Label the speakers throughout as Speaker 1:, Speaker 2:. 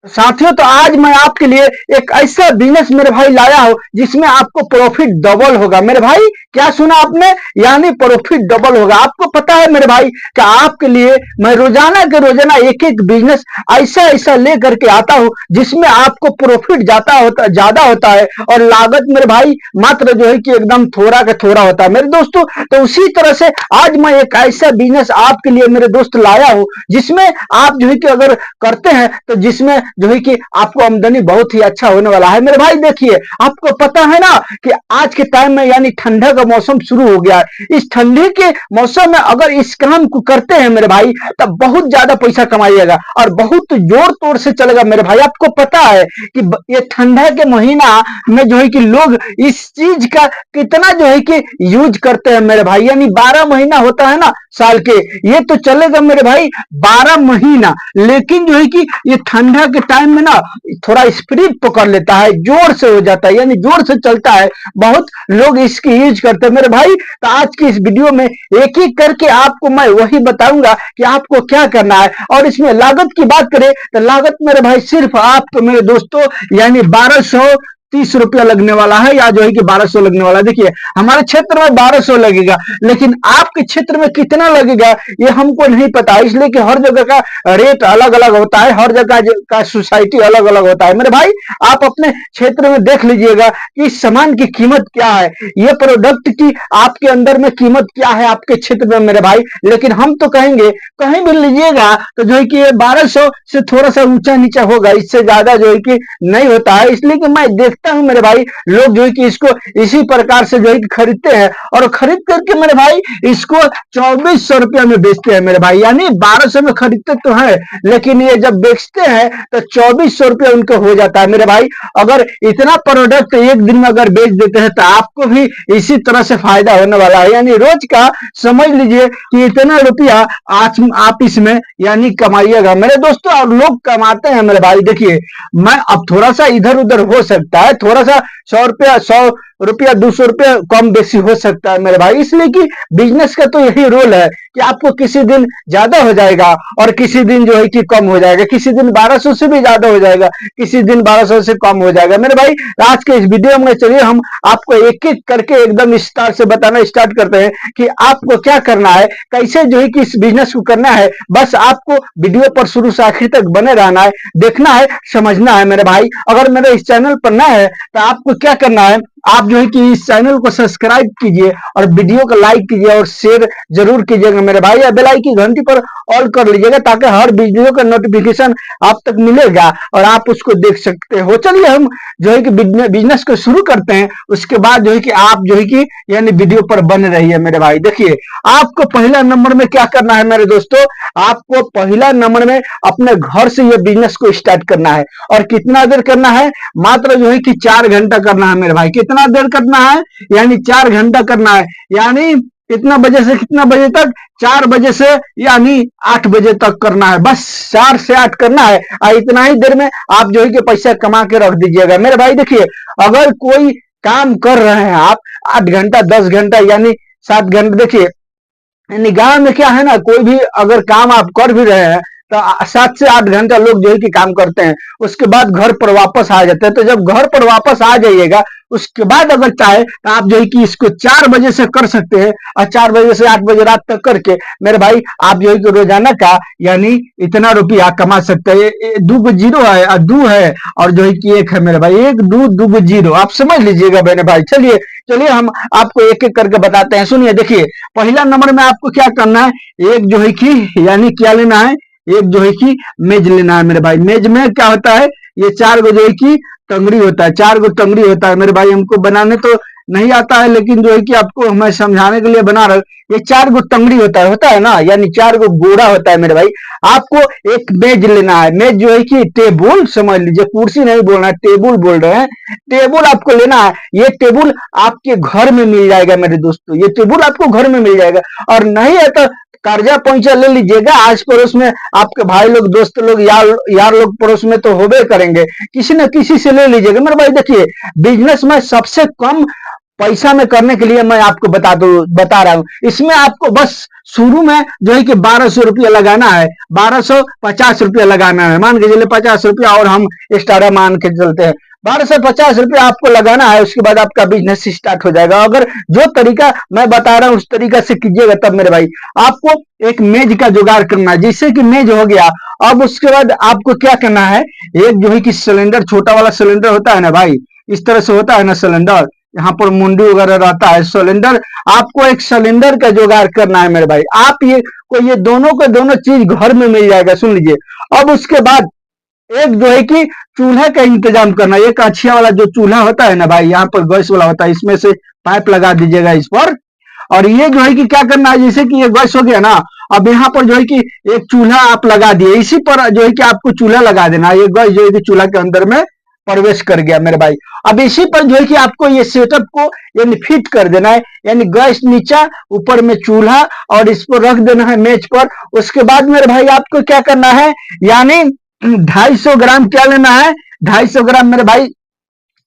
Speaker 1: साथियों, तो आज मैं आपके लिए एक ऐसा बिजनेस मेरे भाई लाया हूं जिसमें आपको प्रॉफिट डबल होगा। मेरे भाई, क्या सुना आपने? यानी प्रॉफिट डबल होगा। आपको पता है मेरे भाई कि आपके लिए मैं रोजाना के रोजाना एक एक बिजनेस ऐसा ऐसा लेकर के आता हूं जिसमें आपको प्रॉफिट ज्यादा होता है और लागत मेरे भाई मात्र जो है कि एकदम थोड़ा का थोड़ा होता है मेरे दोस्तों। तो उसी तरह से आज मैं एक ऐसा बिजनेस आपके लिए मेरे दोस्त लाया हूं जिसमें आप जो है कि अगर करते हैं तो जिसमें जो है कि आपको आमदनी बहुत ही अच्छा होने वाला है। मेरे भाई देखिए, आपको पता है ना कि आज के टाइम में यानी ठंडा का मौसम शुरू हो गया है। इस ठंडी के मौसम में अगर इस काम को करते हैं मेरे भाई, तब बहुत ज्यादा पैसा कमाइएगा और बहुत जोर तोड़ से चलेगा मेरे भाई। आपको पता है कि ये ठंडा के महीना में जो है कि लोग इस चीज का कितना जो है कि यूज करते हैं मेरे भाई। यानी 12 महीना होता है ना साल के, ये तो चलेगा मेरे भाई 12 महीना, लेकिन जो है कि ये ठंडा के टाइम में ना थोड़ा स्पीड पकड़ लेता है, जोर से हो जाता है, यानी जोर से चलता है। बहुत लोग इसकी यूज करते हैं मेरे भाई। तो आज की इस वीडियो में एक एक करके आपको मैं वही बताऊंगा कि आपको क्या करना है। और इसमें लागत की बात करें तो लागत मेरे भाई सिर्फ आपको मेरे दोस्तों यानी 1230 रुपया लगने वाला है, या जो है कि 1200 लगने वाला है। देखिए, हमारे क्षेत्र में 1200 लगेगा, लेकिन आपके क्षेत्र में कितना लगेगा ये हमको नहीं पता, इसलिए कि हर जगह का रेट अलग अलग होता है, हर जगह का सोसाइटी अलग अलग होता है मेरे भाई। आप अपने क्षेत्र में देख लीजिएगा कि इस सामान की कीमत क्या है, ये प्रोडक्ट की आपके अंदर में कीमत क्या है आपके क्षेत्र में मेरे भाई। लेकिन हम तो कहेंगे कहीं भी लीजिएगा तो जो है कि ये 1200 से थोड़ा सा ऊंचा नीचा होगा, इससे ज्यादा जो है कि नहीं होता है। इसलिए कि मैं देखता हूं मेरे भाई, लोग जो है कि इसको इसी प्रकार से जो है कि खरीदते हैं और खरीद करके मेरे भाई इसको 2400 रुपया में बेचते हैं मेरे भाई। यानी 1200 में खरीदते तो है, लेकिन ये जब बेचते हैं तो 2400 रुपया उनको हो जाता है मेरे भाई। अगर इतना प्रोडक्ट एक दिन में अगर बेच देते हैं तो आपको भी इसी तरह से फायदा होने वाला है। यानी रोज का समझ लीजिए कि इतना रुपया आज आप इसमें यानी कमाइएगा मेरे दोस्तों। और लोग कमाते हैं मेरे भाई। देखिए, मैं अब थोड़ा सा इधर उधर हो सकता है, थोड़ा सा 100 रुपया 200 रुपया कम बेसी हो सकता है मेरे भाई, इसलिए कि बिजनेस का तो यही रोल है कि आपको किसी दिन ज्यादा हो जाएगा और किसी दिन जो है कि कम हो जाएगा, किसी दिन 1200 से भी ज्यादा हो जाएगा, किसी दिन 1200 से कम हो जाएगा मेरे भाई। आज के इस वीडियो में चलिए हम आपको एक एक करके एकदम विस्तार से बताना स्टार्ट करते हैं कि आपको क्या करना है, कैसे जो है कि इस बिजनेस को करना है। बस आपको वीडियो पर शुरू से आखिर तक बने रहना है, देखना है, समझना है मेरे भाई। अगर मेरे इस चैनल पर नए हैं तो आपको क्या करना है, आप जो है कि इस चैनल को सब्सक्राइब कीजिए और वीडियो को लाइक कीजिए और शेयर जरूर कीजिएगा मेरे भाई। या बेल आइकन की घंटी पर ऑल कर लीजिएगा ताकि हर वीडियो का नोटिफिकेशन आप तक मिलेगा और आप उसको देख सकते हो। चलिए हम जो है कि बिजनेस को शुरू करते हैं, उसके बाद जो है कि आप जो है कि यानी वीडियो पर बने रहिए मेरे भाई। देखिए, आपको पहला नंबर में क्या करना है मेरे दोस्तों, आपको पहला नंबर में अपने घर से ये बिजनेस को स्टार्ट करना है। और कितना देर करना है, मात्र जो है कि 4 घंटा करना है मेरे भाई। कितना देर करना है, यानी 4 घंटा करना है। यानी कितना बजे से कितना बजे तक, 4 बजे से यानी 8 बजे तक करना है। बस 4 से 8 करना है और इतना ही देर में आप जो है कि पैसा कमा के रख दीजिएगा मेरे भाई। देखिए, अगर कोई काम कर रहे हैं आप 8 घंटा 10 घंटा यानी 7 घंटे, देखिए यानी गांव में क्या है ना, कोई भी अगर काम आप कर भी रहे हैं तो 7 से 8 घंटा लोग जो है कि काम करते हैं, उसके बाद घर पर वापस आ जाते हैं। तो जब घर पर वापस आ जाइएगा उसके बाद अगर चाहे तो आप जो है कि इसको 4 बजे से कर सकते हैं और 4 बजे से 8 बजे रात तक करके मेरे भाई आप जो है कि रोजाना का यानी इतना रुपया कमा सकते हैं। 2 जीरो है और 2 है और जो है कि 1 है मेरे भाई, 1 2 जीरो, आप समझ लीजिएगा मेरे भाई। चलिए चलिए हम आपको एक एक करके बताते हैं। सुनिए, देखिए पहला नंबर में आपको क्या करना है, एक जो है कि यानी क्या लेना है, एक जो है कि मेज लेना है मेरे भाई। मेज में क्या होता है, ये 4 गो जो है कि टंगड़ी होता है, 4 गो टंगड़ी होता है मेरे भाई। हमको बनाने तो नहीं आता है, लेकिन जो है कि आपको मैं समझाने के लिए बना रहा हूं। ये 4 गो टंगड़ी होता है ना, यानी 4 गो गोड़ा होता है मेरे भाई। आपको एक मेज लेना है। मेज जो है कि टेबुल समझ लीजिए, कुर्सी नहीं बोलना है, टेबुल बोल रहे हैं। टेबुल आपको लेना है। ये टेबुल आपके घर में मिल जाएगा मेरे दोस्तों, ये टेबुल आपको घर में मिल जाएगा। और नहीं है तो कर्जा पैंचा ले लीजिएगा। आस पड़ोस में आपके भाई लोग, दोस्त लोग, यार लोग पड़ोस में तो होबे करेंगे, किसी न किसी से ले लीजिएगा मेरे भाई। देखिए, बिजनेस में सबसे कम पैसा में करने के लिए मैं आपको बता रहा हूं। इसमें आपको बस शुरू में जो है कि 1200 रुपया लगाना है, 1250 रुपया लगाना है, मान के चलिए 50 रुपया और हम एक्स्ट्रा मान के चलते हैं, 1250 रुपया आपको लगाना है। उसके बाद आपका बिजनेस स्टार्ट हो जाएगा। अगर जो तरीका मैं बता रहा हूं उस तरीका से कीजिएगा तब मेरे भाई। आपको एक मेज का जुगाड़ करना है, जिससे कि मेज हो गया। अब उसके बाद आपको क्या करना है, एक जो है कि सिलेंडर, छोटा वाला सिलेंडर होता है ना भाई, इस तरह से होता है ना सिलेंडर, यहाँ पर मुंडी वगैरह रहता है सिलेंडर। आपको एक सिलेंडर का जुगाड़ करना है मेरे भाई। आप ये दोनों को दोनों चीज घर में मिल जाएगा, सुन लीजिए। अब उसके बाद एक जो है कि चूल्हे का इंतजाम करना। एक अच्छिया वाला जो चूल्हा होता है ना भाई, यहाँ पर गैस वाला होता है, इसमें से पाइप लगा दीजिएगा इस पर। और ये जो है कि क्या करना है, जैसे कि ये गैस हो गया ना, अब यहाँ पर जो है कि एक चूल्हा आप लगा दिए, इसी पर जो है कि आपको चूल्हा लगा देना है। ये गैस जो है कि चूल्हा के अंदर में प्रवेश कर गया मेरे भाई। अब इसी पर जो है कि आपको ये सेटअप को यानी फिट कर देना है, यानी गैस नीचा, ऊपर में चूल्हा, और इस पर रख देना है मेज पर। उसके बाद मेरे भाई आपको क्या करना है, यानी 250 ग्राम क्या लेना है, 250 ग्राम मेरे भाई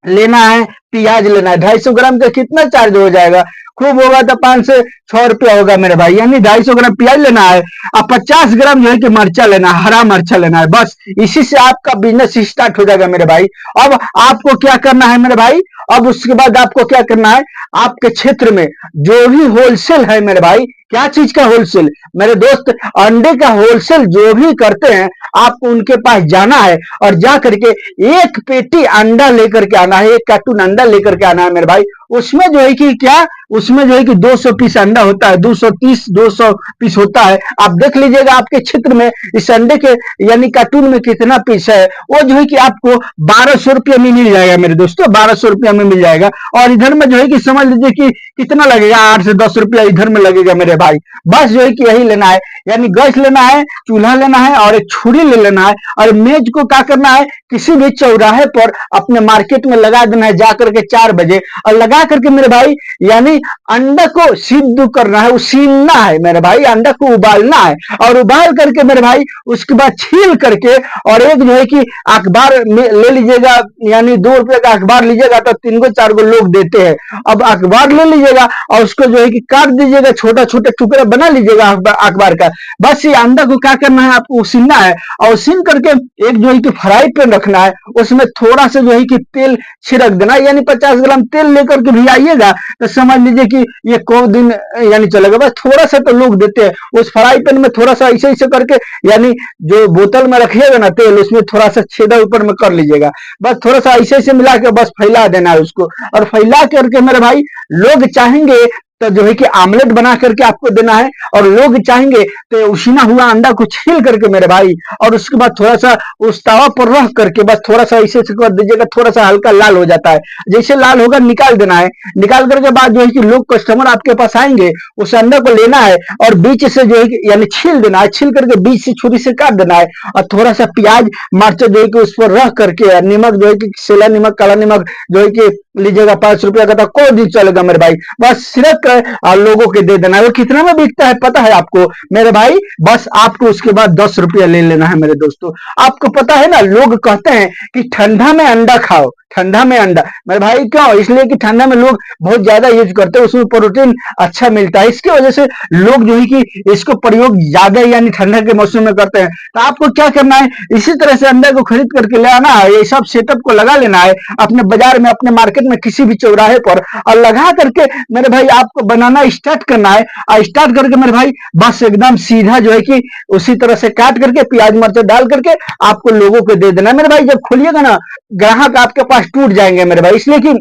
Speaker 1: लेना है प्याज लेना है। 250 ग्राम का कितना चार्ज हो जाएगा, खूब होगा तो 5 से 6 रुपया होगा मेरे भाई। यानी 250 ग्राम प्याज लेना है, और 50 ग्राम जो है कि मरचा लेना है, हरा मरचा लेना है। बस इसी से आपका बिजनेस स्टार्ट हो जाएगा मेरे भाई। अब आपको क्या करना है मेरे भाई, अब उसके बाद आपको क्या करना है, आपके क्षेत्र में जो भी होलसेल है मेरे भाई, क्या चीज का होलसेल मेरे दोस्त, अंडे का होलसेल जो भी करते हैं, आपको उनके पास जाना है और जा करके एक पेटी अंडा लेकर के आना है, एक कार्टून अंडा लेकर के आना है मेरे भाई। उसमें जो है कि क्या, उसमें जो है कि 200 पीस अंडा होता है, 230 200 पीस होता है। आप देख लीजिएगा आपके क्षेत्र में इस अंडे के यानी कार्टून में कितना पीस है। वो जो है कि आपको 1200 रुपया में मिल जाएगा मेरे दोस्तों, 1200 रुपया में मिल जाएगा। और इधर में जो है कि समझ लीजिए कि कितना लगेगा, 8 से 10 रुपया इधर में लगेगा मेरे भाई। बस जो है कि यही लेना है, यानी गैस लेना है, चूल्हा लेना है, और एक छुरी ले लेना है। और मेज को क्या करना है, किसी भी चौराहे पर अपने मार्केट में लगा देना है जाकर के 4 बजे, और लगा करके मेरे भाई यानी अंडा को सिद्ध करना है, उसीनना है मेरे भाई, अंडा को उबालना है। और उबाल करके मेरे भाई उसके बाद छील करके, और एक जो है कि अखबार ले लीजिएगा, यानी 2 रुपए का अखबार लीजिएगा तो 3 गो 4 गो लोग देते हैं। अब अखबार ले लीजिएगा और उसको जो है कि काट दीजिएगा, छोटा छोटा टुकड़ा बना लीजिएगा अखबार का। बस ये अंडा को क्या करना है, आपको उसीनना है, और उसीन करके एक जो है कि फ्राई पैन रखना है, उसमें थोड़ा सा जो है कि तेल छिड़क देना है। यानी 50 ग्राम तेल लेकर के भी आइएगा तो समझ लीजिए कि ये को दिन यानी चलेगा। बस थोड़ा सा तो लोग देते हैं, उस फ्राई पैन में थोड़ा सा ऐसे ऐसे करके, यानी जो बोतल में रखिएगा ना तेल, उसमें थोड़ा सा छेदा ऊपर में कर लीजिएगा। बस थोड़ा सा ऐसे ऐसे मिला के बस फैला देना है उसको, और फैला करके मेरे भाई लोग चाहेंगे तो जो है कि आमलेट बना करके आपको देना है, और लोग चाहेंगे तो उसीना हुआ अंडा को छील करके मेरे भाई, और उसके बाद थोड़ा सा उस तावा पर रख करके बस थोड़ा सा ऐसे कर दीजिएगा, थोड़ा सा हल्का लाल हो जाता है। जैसे लाल होगा निकाल देना है। निकाल करके बाद जो है कि लोग कस्टमर आपके पास आएंगे, उस अंडे को लेना है और बीच से जो है कि यानी छील देना है, छील करके बीच से छुरी से काट देना है, और थोड़ा सा प्याज मर्च जो है कि उस पर रख करके, नमक जो है कि सेला नमक, काला नमक जो है कि लीजिएगा, 5 रुपया का, कोई दिन चलेगा मेरे भाई। बस सिर्फ लोगों के दे देना है। वो कितना में बिकता है पता है आपको मेरे भाई, बस आपको उसके बाद 10 रुपया ले लेना है मेरे दोस्तों। आपको पता है ना, लोग कहते हैं कि ठंडा में अंडा खाओ, ठंडा में अंडा मेरे भाई, क्यों, इसलिए कि ठंडा में लोग बहुत ज्यादा यूज करते हैं, उसमें प्रोटीन अच्छा मिलता है, इसकी वजह से लोग जो है कि इसको प्रयोग ज्यादा यानी ठंडा के मौसम में करते हैं। तो आपको क्या करना है, इसी तरह से अंडा को खरीद करके ले आना है, ये सब सेटअप को लगा लेना है अपने बाजार में, अपने मार्केट में, किसी भी चौराहे पर, और लगा करके मेरे भाई आपको बनाना स्टार्ट करना है। और स्टार्ट करके मेरे भाई बस एकदम सीधा जो है कि उसी तरह से काट करके प्याज मिर्च डाल करके आपको लोगों को दे देना है मेरे भाई। जब खोलिएगा ना, ग्राहक आपके पास टूट जाएंगे मेरे भाई, इसलिए कि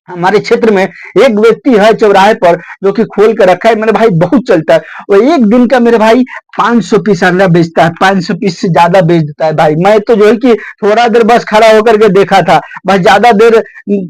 Speaker 1: हमारे क्षेत्र में एक व्यक्ति है चौराहे पर जो कि खोल कर रखा है मेरे भाई, बहुत चलता है। वो एक दिन का मेरे भाई 500 पीस अंडा बेचता है, 500 पीस से ज्यादा बेच देता है भाई। मैं तो जो है कि थोड़ा देर बस खड़ा होकर के देखा था, बस ज्यादा देर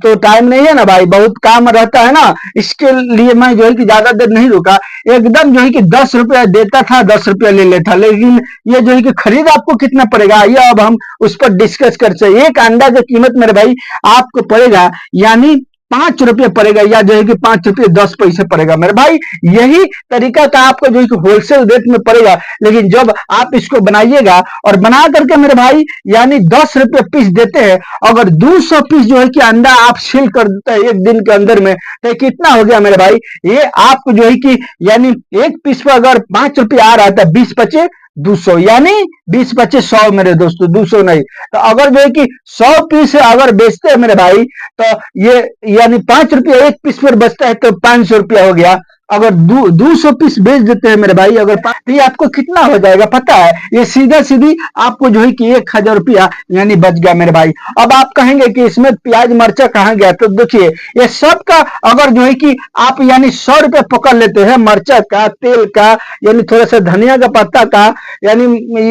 Speaker 1: तो टाइम नहीं है ना भाई, बहुत काम रहता है ना, इसके लिए मैं जो है कि ज्यादा देर नहीं रुका। एकदम जो है कि 10 रुपया देता था, 10 रुपया ले लेता। लेकिन ये जो है कि खरीद आपको कितना पड़ेगा, ये अब हम उस पर डिस्कस करते हैं। एक अंडा की कीमत मेरे भाई आपको पड़ेगा यानी ₹5 पड़ेगा, या जो है कि ₹5.10 पड़ेगा मेरे भाई। यही तरीका का आपको जो है कि होलसेल रेट में पड़ेगा। लेकिन जब आप इसको बनाइएगा और बना करके मेरे भाई यानी ₹10 पीस देते हैं, अगर 200 पीस जो है कि अंडा आप सेल कर देते हैं एक दिन के अंदर में, तो कितना हो गया मेरे भाई? ये आपको जो है कि यानी एक पीस पर अगर ₹5 आ रहा था, 20 × 5 = 200, यानी 20 × 5 = 100 मेरे दोस्तों, 200 नहीं। तो अगर जो है कि 100 पीस अगर बेचते हैं मेरे भाई, तो ये यानी ₹5 एक पीस पर बचता है, तो ₹500 हो गया। अगर 200 पीस बेच देते हैं मेरे भाई, अगर तो ये आपको कितना हो जाएगा पता है? ये सीधा सीधी आपको जो है कि ₹1000 यानी बच गया मेरे भाई। अब आप कहेंगे कि इसमें प्याज मर्चा कहाँ गया? तो देखिए, ये सब का अगर जो है कि आप यानी ₹100 पकड़ लेते हैं, मर्चा का, तेल का, यानी थोड़ा सा धनिया का पत्ता का, यानी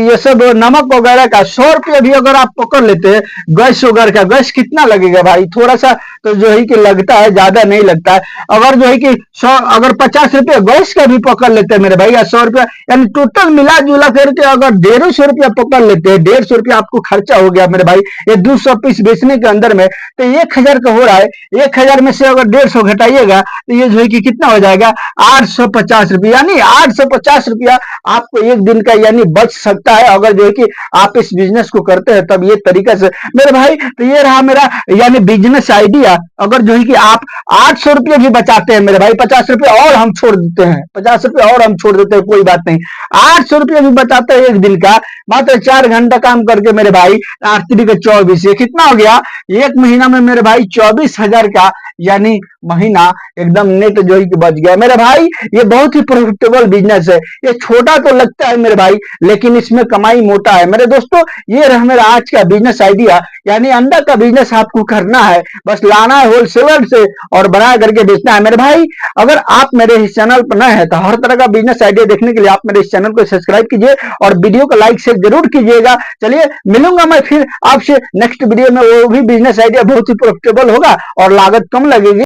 Speaker 1: ये सब नमक वगैरह का ₹100 भी अगर आप पकड़ लेते हैं, गैस वगैरह का, गैस कितना लगेगा भाई? थोड़ा सा तो जो है कि लगता है, ज्यादा नहीं लगता है। अगर जो है कि अगर ₹50 गैस का भी पकड़ लेते हैं मेरे भाई, या ₹100, यानी टोटल मिला जुला करके अगर ₹150 पकड़ लेते हैं, ₹150 आपको खर्चा हो गया मेरे भाई ये 200 पीस बेचने के अंदर में, तो 1000 का हो रहा है। 1000 में से अगर 150 घटाइएगा, तो ये जो है कि कितना हो जाएगा? ₹850, यानी ₹850 आपको एक दिन का यानी बच सकता है, अगर जो है कि आप इस बिजनेस को करते हैं तब। ये तरीका से मेरे भाई, तो ये रहा मेरा यानी बिजनेस आइडिया। अगर जो है कि आप ₹800 भी बचाते हैं मेरे भाई, ₹50 और हम छोड़ देते हैं, ₹50 और हम छोड़ देते हैं, कोई बात नहीं। ₹800 भी बचाते हैं एक दिन का, मात्र 4 घंटा काम करके मेरे भाई। 8×3 = 24, ये कितना हो गया? एक महीना में मेरे भाई 24,000 का यानी महीना एकदम नेट जो है कि बच गया मेरे भाई। ये बहुत ही प्रॉफिटेबल बिजनेस है। ये छोटा तो लगता है मेरे भाई, लेकिन इसमें कमाई मोटा है मेरे दोस्तों। ये रहा मेरा आज का बिजनेस आइडिया, यानी अंडा का बिजनेस आपको करना है, बस लाना है होलसेलर से और बना करके बेचना है मेरे भाई। अगर आप मेरे इस चैनल पर नए हैं तो हर तरह का बिजनेस आइडिया देखने के लिए आप मेरे इस चैनल को सब्सक्राइब कीजिए और वीडियो को लाइक शेयर जरूर कीजिएगा। चलिए, मिलूंगा मैं फिर आपसे नेक्स्ट वीडियो में। वो भी बिजनेस आइडिया बहुत ही प्रॉफिटेबल होगा और लागत कम लगेगी।